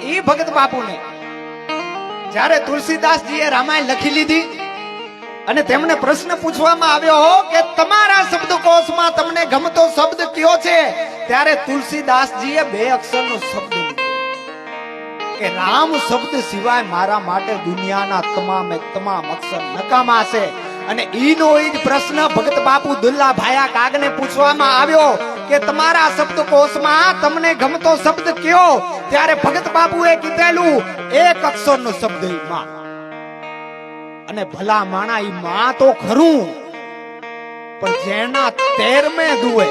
એ ભગત બાપુને જ્યારે તુલસીદાસજીએ રામાયણ લખી લીધી અને તેમને પ્રશ્ન પૂછવામાં આવ્યો કે તમારા શબ્દકોશમાં તમને ગમતો શબ્દ કયો છે, ત્યારે તુલસીદાસજીએ 2 અક્ષરનો શબ્દ લીધો કે રામ શબ્દ સિવાય મારા માટે દુનિયાના તમામ અક્ષર નકામા છે. અને ઈનો ઈ જ પ્રશ્ન ભગત બાપુ દુલ્લા ભાયા કાગને પૂછવામાં આવ્યો કે તમારા શબ્દકોશમાં તમને ગમતો શબ્દ કયો, ત્યારે ભગત બાપુએ કીધેલું 1 અક્ષરનો શબ્દ માં. અને ભલા માણા ઈ માં તો ખરું, પણ જેના 13મે દુએ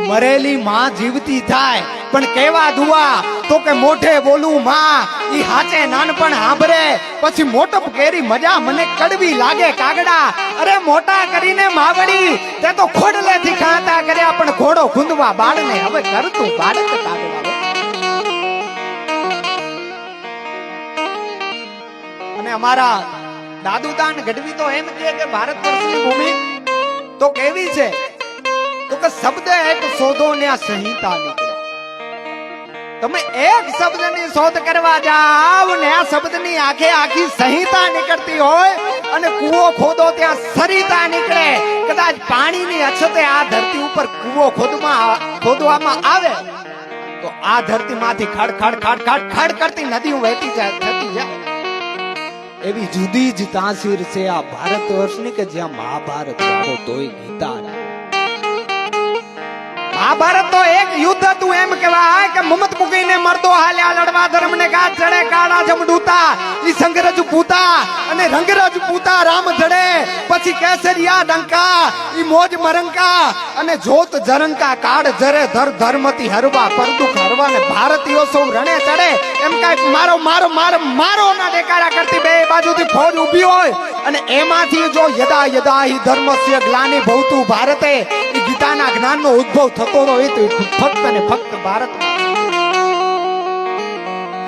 મરેલી માં જીવતી થાય, પણ કેવા દુઆ તો કે મોઢે બોલું માં ઈ હાચે નાનપણ હાંભરે, પછી મોટપ કેરી મજા મને કડવી લાગે કાગડા. અરે મોટા કરીને માવડી તે તો ખોડલેથી ખાતા કર્યા, પણ ઘોડો ગુંદવા બાળને હવે કરતું બાળક કાગડા. અને અમારા દાદુદાન ગઢવી તો એમ કહે કે ભારત વર્ષની ભૂમિ તો કેવી છે, તો કે શબ્દ એક શોધો ને આ સંહિતા નીકળે. તમે એક શબ્દની શોધ કરવા જાવ ને આ શબ્દની આખી સંહિતા નીકળતી હોય, અને કૂવો ખોદો ત્યાં સરિતા નીકળે. કદાચ પાણીની અછતે આ ધરતી ઉપર કૂવો ખોદવામાં આવે તો આ ધરતીમાંથી ખડ ખડ ખડ ખડ ખડ કરતી નદીઓ વહેતી જાય થતી જાય. એવી જુદી જ તાસીર છે આ ભારત વર્ષની કે જ્યાં મહાભારત વાળો તોય ગીતા. મહાભારત તો એક યુદ્ધ હતું એમ કહેવાય કે મમત મૂકીને મરદો હાલ્યા લડવા, ધર્મને ગાજ ચડે કાળા જમડૂતા, ઈ સંગરજ પૂતા અને રંગરજ પૂતા રામ જડે, પછી કેસરિયા ડંકા ઈ મોજ મરંકા અને જોત જરંકા કાળ જરે ધર ધર્મતી હરવા પરદુખ હરવા ને ભારતીયો સૌ રણે ચડે. એમ કાંઈક મારો મારો મારો મારો ના દેકારા કરતી બે બાજુથી ફોજ ઊભી હોય, અને એમાંથી જો યદા યદા હિ ધર્મસ્ય ગ્લાનિ ભવતું ભારતે ઈ ગીતાના જ્ઞાનનો ઉદ્ભવ થતો હોય તો ફક્ત ને ફક્ત ભારતમાં.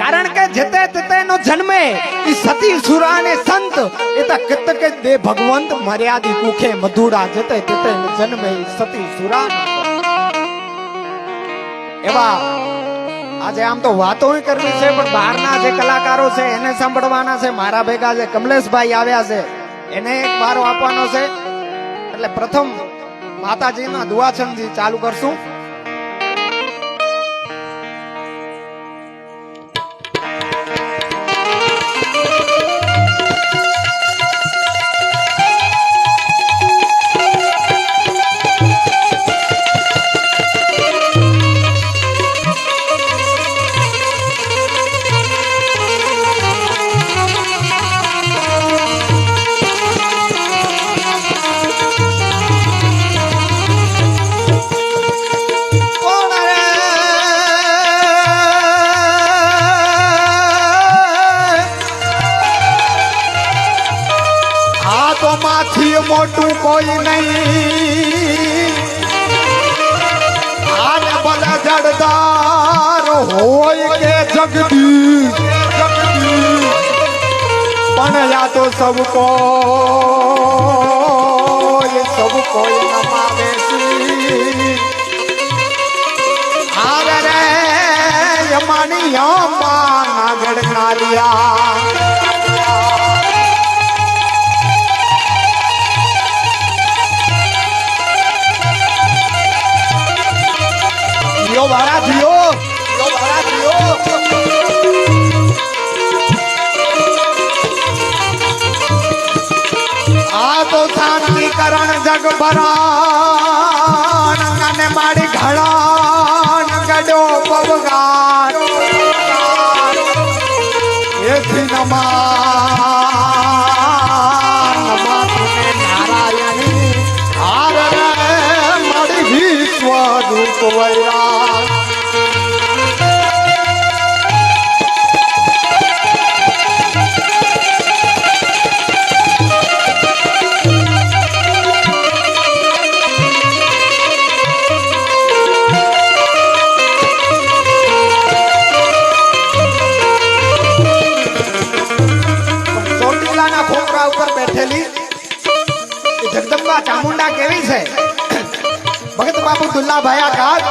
કારણ કે જતે તતેનો જન્મે ઈ સતી સુરા ને સંત એતા કતકે દે ભગવંત મર્યાદી કુખે મધુડા જતે તતેનો જન્મે સતી સુરા. એવા આજે આમ તો વાતો કરવી છે, પણ બહારના જે કલાકારો છે એને સાંભળવાના છે. મારા ભેગા જે કમલેશભાઈ આવ્યા છે એને એક વારો આપવાનો છે. એટલે પ્રથમ માતાજીના દુઆછંદથી ચાલુ કરશું. મોટું કોઈ નહીં, આને ભલે જડદાર હોય કે જગદીશ, પણ યા તો સબ કોઈ નમાવે છે. આરે રે યમાની યમા નાગડ નાલિયા આ તો શાંતિકરણ જગ ભરાણ અને મારી ઘડાણ ગડો પવગાર એથી નમા નારાયણી આર રે મારી વિશ્વ રૂપ વૈરા. જગદંબા ચામુંડા કેવી છે? ભગત બાપુ દુલ્લા ભાયા કાગ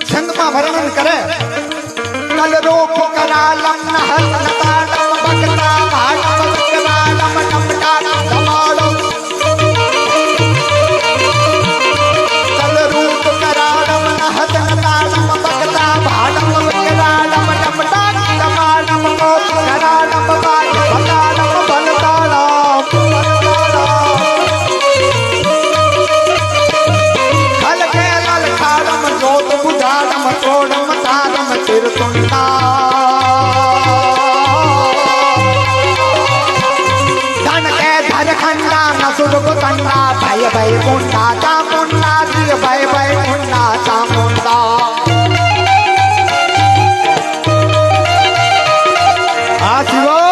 છંદમાં વર્ણન કરે કલરૂપ કરાલમ નહનતાડમ ભક્તા ભાડમ વિકરાલમ નમટા ધમાડમ કલરૂપ કરાલમ નહનતાડમ ભક્તા ભાડમ વિકરાલમ નમટા ધમાડમ કરાલમ બાય ભગાડમ બલતાડમ ખલકે લલખાડમ જોત બુધાડમ તોડમ તારમ ચિરતુંડા ધન કે ધર ખંડા નસુરગ કંડા ભય ભય કુંડા ચામુંડા દિય ભય ભય કુંડા ચામુંડા આ શિવમ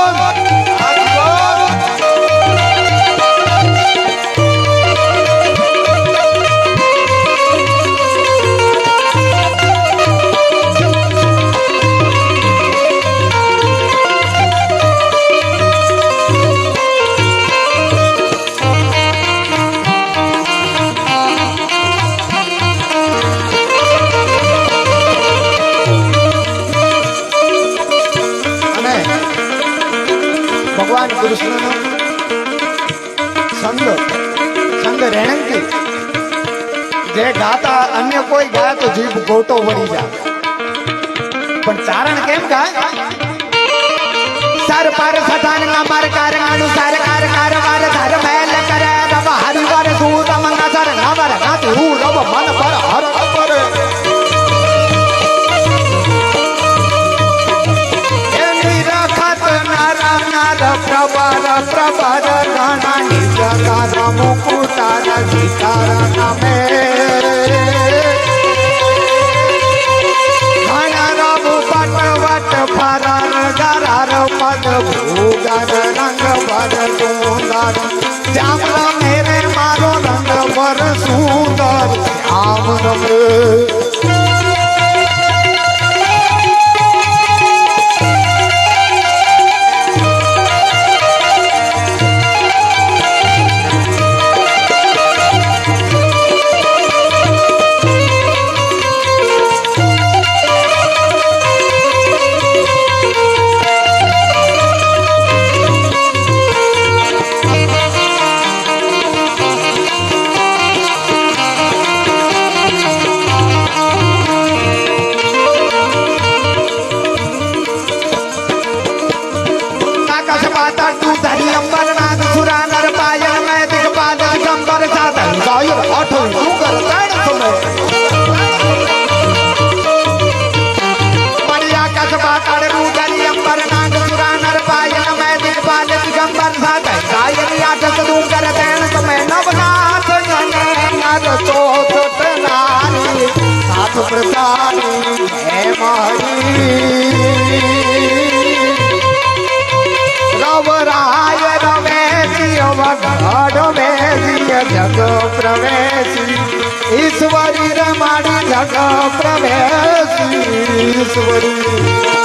ભગવાન કૃષ્ણનો સંગ રેણંકી જે ગાતા અન્ય કોઈ ગાય તો જીભ ગોટો વળી જાય પણ ચારણ કેમ ગાય સર પર સદાન ના માર કારણુ સર કાર કાર વાર ધર મેલ કરે રબ હરિ વાર સૂત મંગા સર ના વાર ના તું રબ મન પર હર પર પ્રબર પ્રબર ગણા નિજકાર મુકુટાર ગીતાર નામે ઘન રબુ પટ વટ ફરાર ગરાર પદ ભૂગર રંગ ભર સુંદર શ્યામ મેરે મારો રંગ ભર સુંદર શ્યામ રમે રવરાય રમેશી જગ પ્રવેશી ઈશ્વરી રમાડી જગ પ્રવેશી ઈશ્વરી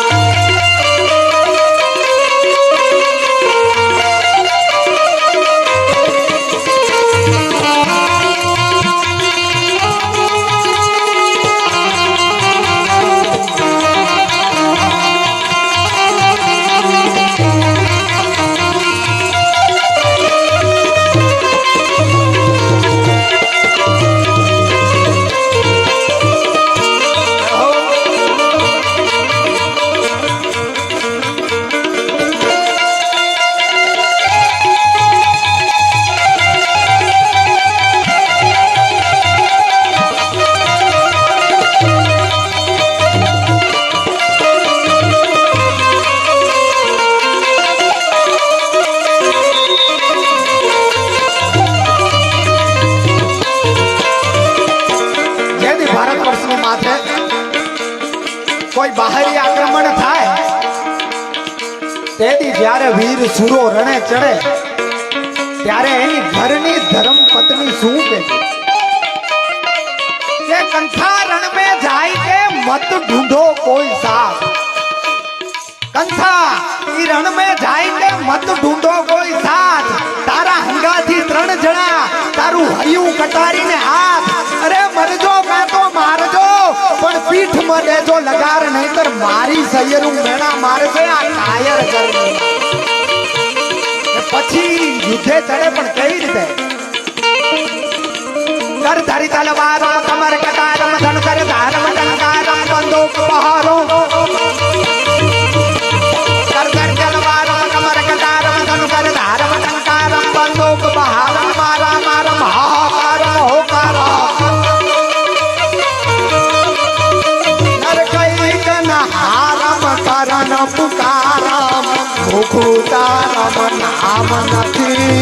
કોઈ બાહરી આક્રમણ થાય તેથી જ્યારે વીર સુરો રણે ચડે ત્યારે એની ઘરની ધર્મ પત્ની શું કહે કે કંથા રણ में જાય કે મત ઢૂંઢો કોઈ સાથ કંથા ઈ રણ में જાય કે મત ઢૂંઢો કોઈ સાથ તારા હંગાથી 3 જણા તારું હૈયું કટારીને હાથ અરે મરજો કાં તો મારજો પણ પીઠ માં દેજો લગાર નહીતર મારી સૈયરું મેણા મારશે આ કાયર કરે પછી યુદ્ધે ચડે પણ કઈ રીતે કર ધારી તલવારો કમર કટારમ ધન કર ધારમ ટંકારમ બંદૂક બહારો કર તલવારો કમર કટારમ ધન કર ધારમ ટંકારમ બંદૂક બહારો મારા મારમ હાહાકારમ હોકારા નર કઈ કન હારમ કરણ પુકારમ ભૂખુતારમ નામ નથી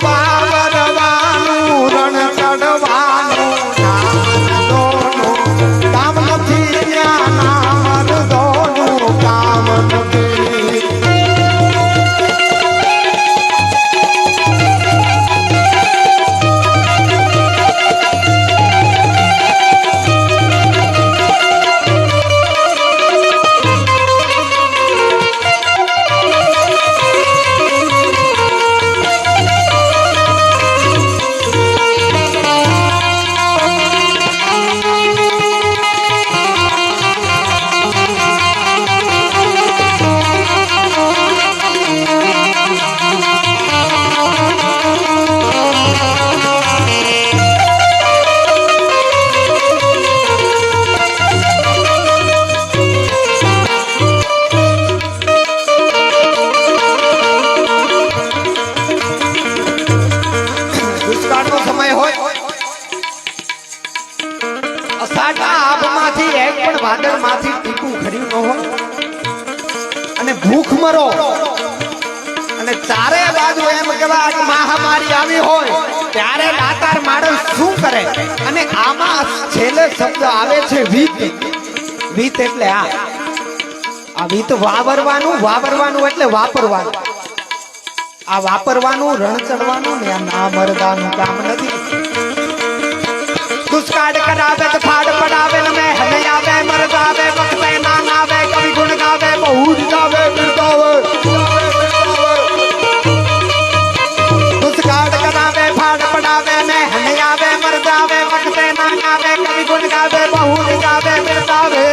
વાવરવાનું રણ ચડવાનું કામ નથી ત્યાં નામ દોનું કામ નથી ભૂખ મરો અને ચારે બાજુ એમ કહેવાય મહામારી આવી હોય ત્યારે દાતાર માણસ શું કરે અને આમાં છેલ્લે શબ્દ આવે છે વીત વીત એટલે આ વીત વાવરવાનું એટલે વાપરવાનું આ વાપરવાનું રણ ચડવાનું ને આ ના મરદાનું કામ નથી દુષ્કાળ કરાવે તો ફાડ પડાવે ને મેં હને આવે મરદ આવે વખતે ના આવે કવિ ગુણ ગાવે બહુ જ ગાવે બિરદાવે દુષ્કાળ કરાવે ફાડ પડાવે ને હને આવે મરદ આવે વખતે ના આવે કવિ ગુણ ગાવે બહુ જ ગાવે બિરદાવે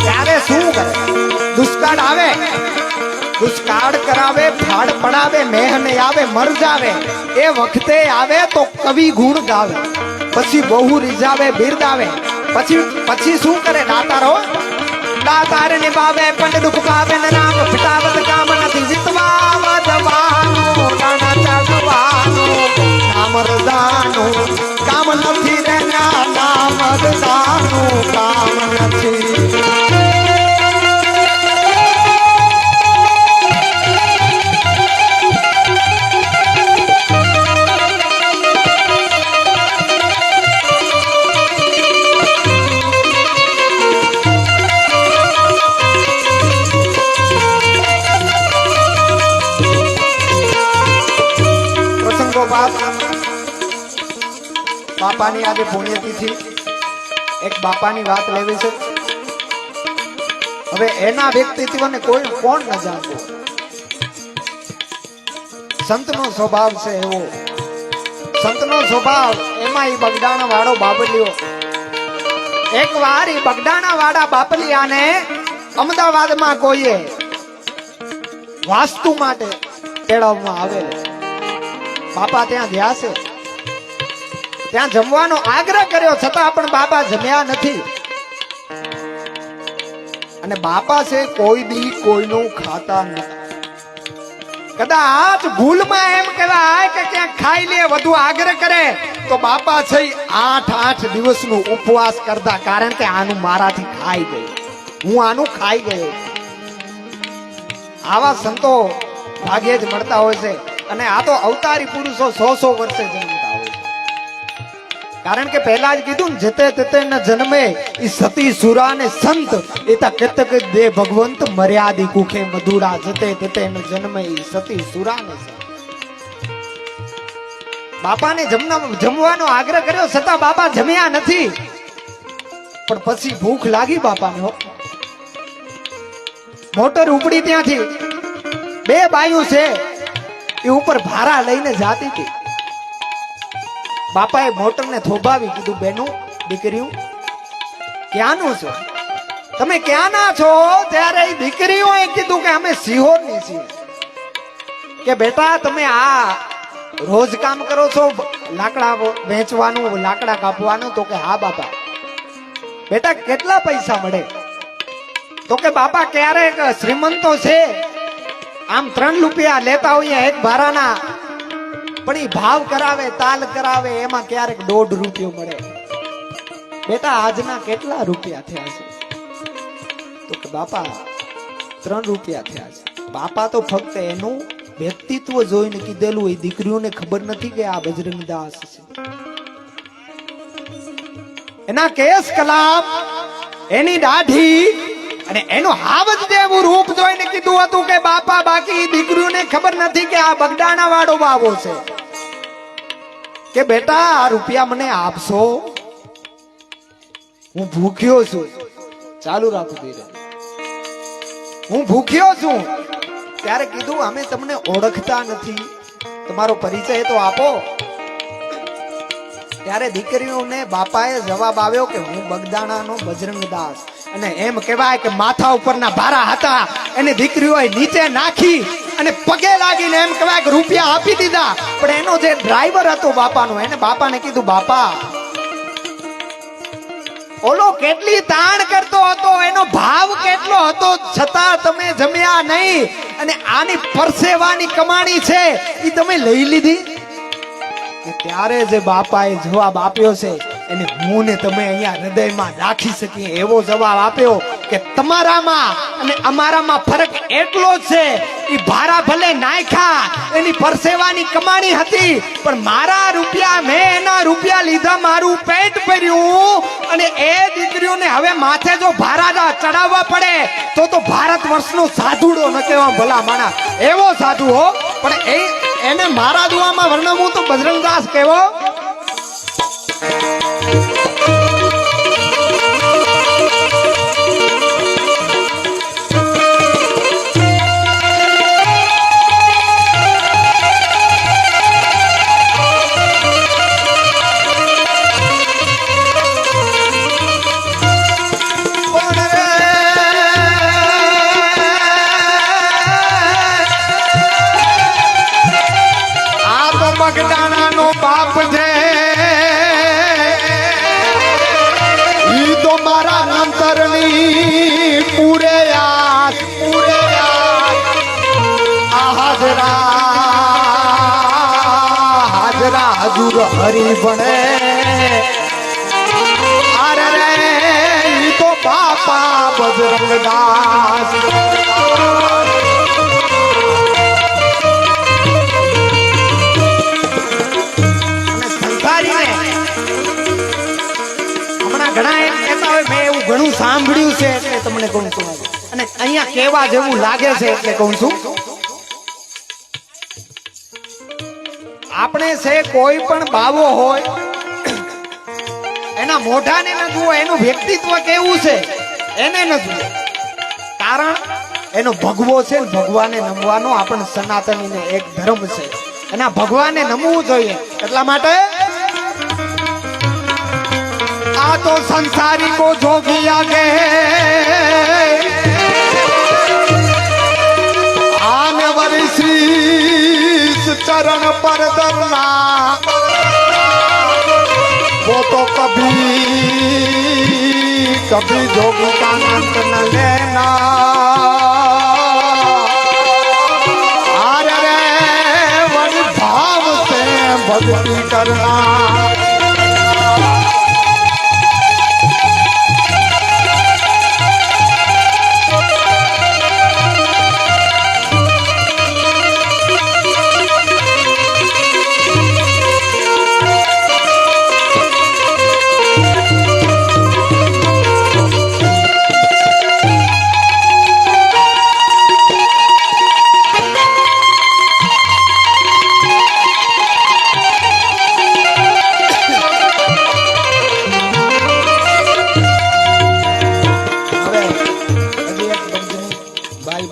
ત્યારે શું કરે દુષ્કાળ આવે દુષ્કાળ કરાવે ફાડ પડાવે મેહને આવે મર જાવે એ વખતે આવે તો કવિ ગુણ ગાવે પછી બહુ રીઝાવે બિરદાવે પછી શું કરે દાતારો દાતાર નિભાવે પંડ દુખ પાવે ને રામ ફિટાવત કામ નથી જીતવા વધવાનું રણ ચડવાનું નામ રદાનું કામ નથી રે નામ રદાનું કામ નથી બાપાની આજે પુણ્યતિથિ એક બાપાની વાત લેવી છે હવે એના વ્યક્તિત્વને કોણ ન જાણતો સંતનો સ્વભાવ છે એવો સંતનો સ્વભાવ એમાં ઈ બગડાણા વાળો બાબલિયો એક વાર ઈ બગડાણા વાળા બાપલિયાને અમદાવાદમાં કોઈએ વાસ્તુ માટે તેડવામાં આવેલ બાપા ત્યાં ગયા છે ત્યાં જમવાનો આગ્રહ કર્યો છતાં પણ બાપા જમ્યા નથી અને બાપા છે કોઈ દી કોઈનું ખાતા નથી કદાચ ભૂલમાં એમ કહેવાય કે ક્યાંક ખાઈ લે વધુ આગ્રહ કરે તો બાપા છે 8 દિવસનું ઉપવાસ કરતા કારણ કે આનું મારાથી ખાઈ ગયું હું આનું ખાઈ ગયો આવા સંતો ભાગ્યે જ મળતા હોય છે અને આ તો અવતારી પુરુષો 100 વર્ષે જન્મતા હોય કારણ કે પહેલા જ કીધું ને જતે તતે ન જન્મે ઈ સતી સુરા ને સંત એતા કેતક દે ભગવંત મર્યાદી કુખે મધુરા જતે તતે ન જન્મે ઈ સતી સુરા ને સંત બાપાને જમવાનો આગ્રહ કર્યો છતાં બાપા જમ્યા નથી પણ પછી ભૂખ લાગી બાપાને મોટર ઉપડી ત્યાંથી 2 બાયું છે એ ઉપર ભારા લઈને જાતી હતી બાપાએ મોટરને થોભાવી કીધું, બેનું દીકરીઓ ક્યાંનું છો તમે, ક્યાંના છો? ત્યારે એ દીકરીઓએ કીધું કે અમે સિહોરની છીએ. કે બેટા તમે આ રોજ કામ કરો છો, લાકડા વેચવાનું, લાકડા કાપવાનું? તો કે હા બાપા. બેટા કેટલા પૈસા મળે? તો કે બાપા ક્યારેક શ્રીમંતો છે આમ 3 રૂપિયા લેતા હોઈએ એક ભારાના, પણ એ ભાવ કરાવે, તાલ કરાવે, એમાં ક્યારેક 1.5 રૂપિયો મળે. બેટા આજના કેટલા રૂપિયા થયા છે? તો કે બાપા 3 રૂપિયા થયા છે. બાપા તો ફક્ત એનું વ્યક્તિત્વ જોઈને કીધેલું, એ દીકરીઓને ખબર નથી કે આ બજરંગદાસ છે. એના કેસ કલાપ, એની દાઢી અને એનું હાવજ જેવું રૂપ જોઈને કીધું હતું કે બાપા બાકી દીકરીઓને ખબર નથી કે આ બગડાણા વાળો બાવો છે. કે બેટા આ રૂપિયા મને આપશો, હું ભૂખ્યો છું. ચાલુ રાખો ધીરે, હું ભૂખ્યો છું. ત્યારે કીધું અમે તમને ઓળખતા નથી, તમારો પરિચય તો આપો. ત્યારે દીકરીઓને બાપાએ જવાબ આવ્યો કે હું બગદાણાનો બજરંગદાસ. અને એમ કહેવાય કે માથા ઉપરના ભારા હતા એને દીકરીઓએ નીચે નાખી અને પગે લાગીને એમ કહેવાય કે રૂપિયા આપી દીધા. પણ એનો જે ડ્રાઈવર હતો બાપાનો, એને બાપાને કીધું, બાપા ઓલો કેટલી તાણ કરતો હતો, એનો ભાવ કેટલો હતો, છતાં તમે જમ્યા નહીં અને આની પરસેવાની કમાણી છે એ તમે લઈ લીધી. ત્યારે જે બાપાએ જવાબ આપ્યો છે એને હું ને તમે અહીંયા હૃદયમાં રાખી શકીએ એવો જવાબ આપ્યો કે તમારામાં અને અમારામાં ફરક એટલો જ છે. એ ભારા ભલે નાખ્યા, એની પરસેવાની કમાણી હતી, પણ મારા રૂપિયા, મેં એના રૂપિયા લીધા, મારું પેટ ભર્યું. અને એ દીકરીઓને હવે માથે જો ભારા ચડાવવા પડે તો ભારત વર્ષનો સાધુડો ન કહેવા ભલા માણા, એવો સાધુ હો. પણ એને મારા દુઆમાં વર્ણવું તો બજરંગદાસ કહેવો. બગદાણાનો બાપ છે ઈ તો મારા અંતરની પૂરે આસ હાજરા હજુર હરી બને. અરે રે ઈ તો બાપા બજરંગદાસ. ઘણા એમ કહેતા હોય મેં એવું ઘણું સાંભળ્યું છે એટલે તમને કહું છું, અને અહીંયા કેવા જેવું લાગે છે એટલે કહું છું. આપણે છે કોઈ પણ બાવો હોય એના મોઢાને ન જુઓ, એનું વ્યક્તિત્વ કેવું છે એને ન જુઓ. કારણ એનો ભગવો છે, ભગવાને નમવાનો આપણને સનાતનીને એક ધર્મ છે, એના ભગવાને નમવું જોઈએ. એટલા માટે आ तो संसारी को जोगी आगे आने वाली शीश चरण पर धरना, वो तो कभी कभी जोगी का नाम न लेना. अरे रे वही भाव से भक्ति करना.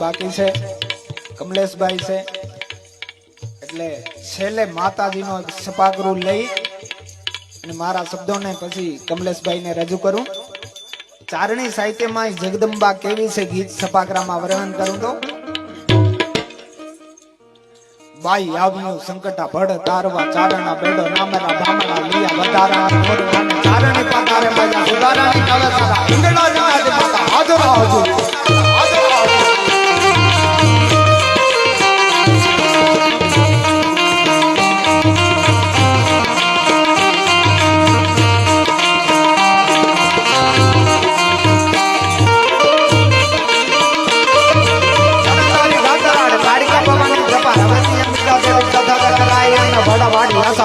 બાકી છે કમલેશભાઈ છે એટલે છેલ્લે માતાજીનો સપાગરું લઈ અને મારા શબ્દોને પછી કમલેશભાઈને રજૂ કરું. ચારણી સાહિત્યમાં જગદંબા કેવી છે ગીત સપાકરામાં વર્ણન કરું તો બાઈ આવ્યું સંકટા ભડ તારવા ચારણા બેડો નામરા ધામણા લીયા વધારા મોરવાને ચારણી પાતારે બાજા સુધારાની કવે તારા ઇંગડા જનાજે માતા હાજર આવજો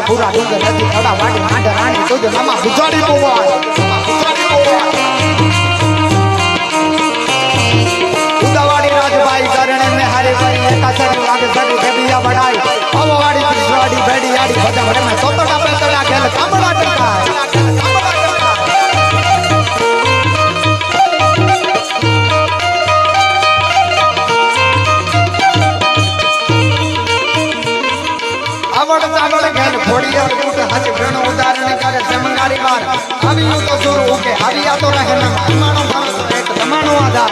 પૂરા ડુંગર નથી ખડા વાડી માંડ રાણી તુજ નામા ગુજારી પોવાય ઉદાવાડી રાજભાઈ કરણે મે હારે ભાઈ એકાસરી વાગે સડી દેવિયા બડાઈ અવવાડી ત્રિસવાડી બેડી આડી બધા ભરે મે સોતડા પેતડા ગેલ કામડા ટકાય ઉદાહરણ કરે સમંગારી વાર આવ્યું તો જોર ઉકે આવ્યા તો રહે ન માનો માનો એક તમાનો આધાર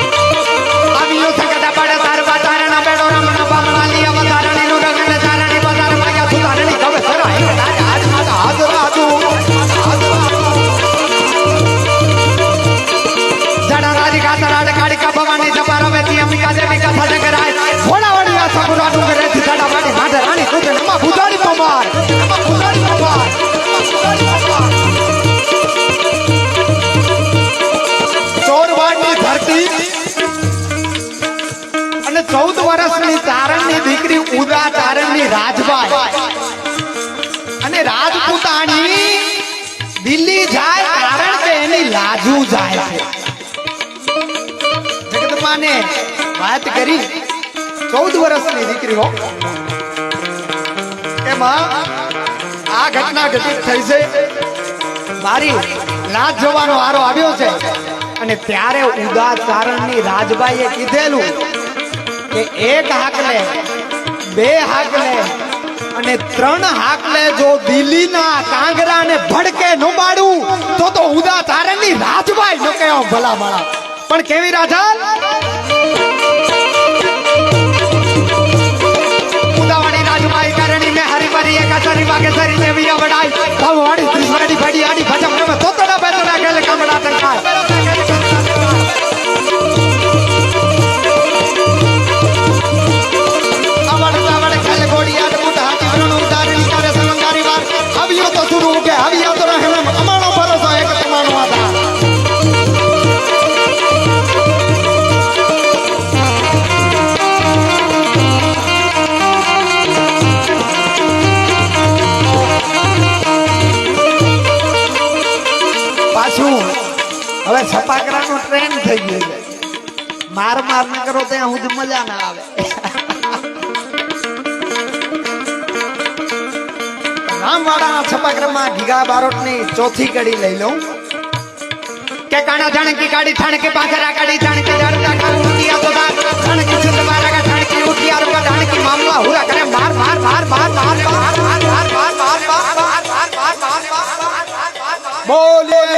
આવ્યું સગડા પડે તારવા તારણા બેડો રમના બામણા લીયા વધારણી નું રંગને ચારણી બજાર માયા સુધારણી કવે સરા એક રાજા આજ માતા હાજર આજુ જડા રાજી ગાતરાડ કાડી કા ભવાની જપારવેતી અંબિકા દેવી કથા જગરાય ઘોડાવાડી આ સગુરા ડુંગરે થી જડા વાડી માઢે રાણી તુજે નમા ગુજારી પમાર ચોરવાડની ધરતી અને 14 વર્ષની ચારણની દીકરી ઉદા ચારણની રાજબાઈ અને રાજપૂતાણી દિલ્હી જાય કારણ કે એની લાજુ જાય છે. જગદંબાને વાત કરી 14 વર્ષની દીકરી હો એમાં આ ઘટના ઘટિત થઈ છે. મારી લાજ જોવાનો વારો આવ્યો છે અને ત્યારે ઉદા ચારણની રાજબાઈએ કીધેલું કે એક હાકલે બે હાકલે અને 3 હાકલે જો દિલ્હીના કાંગરાને ભડકે ન બાડું તો ઉદા ચારણની રાજબાઈ નો કહેવો ભલા માળા પણ કેવી રાજા ઉદાવાડી રાજબાઈ કરણી મે હરિપરી એકાસરી વાગે સરી દેવિયા વડાઈ ભવવાડી ત્રિસવાડી ભડી આડી ભજમ મે તોતડા બેતડા ગેલ કમડા ટંકાય આવડ ખેલ ગોડી આડ બુટ હાથી વ્રણ ઉતારણી કરે સમંગારી વાર આવ્યો તો સુરુ કે આવ્યા તો રહે અમારો ભરોસો એક તમારો આધાર હવે છપાકરાનો ટ્રેન્ડ થઈ ગયો છે. માર માર ન કરો ત્યાં સુધી મજા ના આવે. રામવાડાના છપાકરામાં ગીગા બારોટની ચોથી કડી લઈ લઉં કે કાણા જાણકી કાડી ઠાણકી પાખરા કાડી જાણકી જડતા કરું ઉઠિયા તો દાર ઠાણકી ચંદવારા કા ઠાણકી ઉઠિયા રૂપા ઠાણકી મામલા હુરા કરે માર માર માર માર માર માર માર માર માર માર માર માર માર માર બોલે